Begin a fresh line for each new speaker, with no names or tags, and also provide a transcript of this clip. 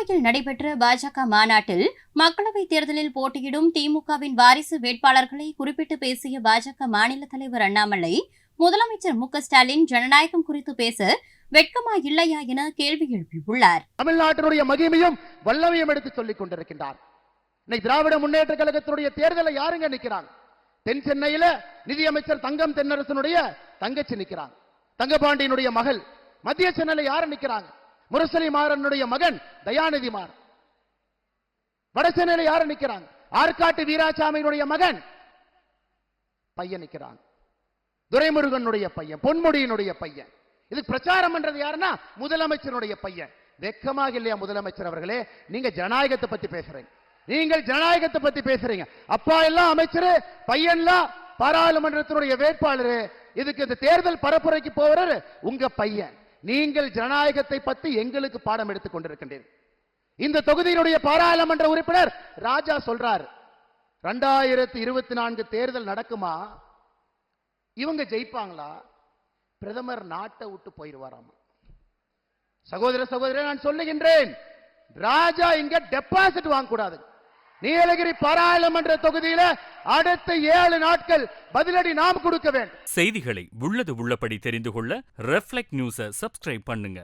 சென்னையில் நடைபெற்ற பாஜக மாநாட்டில் மக்களவைத் தேர்தலில் போட்டியிடும் திமுகவின் வாரிசு வேட்பாளர்களை குறிப்பிட்டு பேசிய பாஜக மாநில தலைவர் அண்ணாமலை, முதலமைச்சர் மு.க.ஸ்டாலின் ஜனநாயகம் குறித்து பேச வெட்கமா இல்லையா என கேள்வி எழுப்பியுள்ளார்.
தமிழ்நாட்டினுடைய மகிமையும் வல்லமையும் எடுத்து சொல்லிக் கொண்டிருக்கின்றார். இன்னைக்கு திராவிட முன்னேற்ற கழகத்தினுடைய தேர்தலை யாருங்க நிக்கிறாங்க? தென் சென்னையில நிதியமைச்சர் தங்கம் தென்னரசனுடைய தங்கச்சி நிக்கிறாங்க, தங்கபாண்டியனுடைய மகள். மத்திய சென்னையில யாரு நிக்கிறாங்க? முரசொலி மாறனுடைய மகன் தயாநிதி மாறன். வட சென்னையில யாரு நிக்கிறாங்க? ஆற்காட்டு வீராசாமியினுடைய மகன் பையன் நிக்கிறாங்க, துரைமுருகனுடைய பையன், பொன்முடியினுடைய பையன். இது பிரச்சாரம் பண்றது யாருன்னா முதலமைச்சருடைய பையன். வெக்கமாக இல்லையா முதலமைச்சர் அவர்களே? நீங்க ஜனநாயகத்தை பத்தி பேசுறீங்க, நீங்கள் ஜனநாயகத்தை பத்தி பேசுறீங்க. அப்பா எல்லாம் அமைச்சர், பையன்லாம் பாராளுமன்றத்தினுடைய வேட்பாளர். இதுக்கு இந்த தேர்தல் பரப்புரைக்கு போறாரு உங்க பையன். நீங்கள் ஜனநாயகத்தை பத்தி எங்களுக்கு பாடம் எடுத்துக் கொண்டிருக்கின்றீர்கள். இந்த தொகுதியினுடைய பாராளுமன்ற உறுப்பினர் ராஜா சொல்றார், 2024 தேர்தல் நடக்குமா? இவங்க ஜெயிப்பாங்களா? பிரதமர் நாட்டை விட்டு போயிருவாராமா. சகோதர சகோதரி, நான் சொல்லுகின்றேன், ராஜா இங்க டெபாசிட் வாங்க கூடாது. நீலகிரி பாராளுமன்ற தொகுதியில அடுத்த 7 நாட்கள் பதிலடி நாம் கொடுக்க வேண்டும்.
செய்திகளை உள்ளது உள்ளபடி தெரிந்து கொள்ள ரெஃப்ளெக்ட் நியூஸை சப்ஸ்கிரைப் பண்ணுங்க.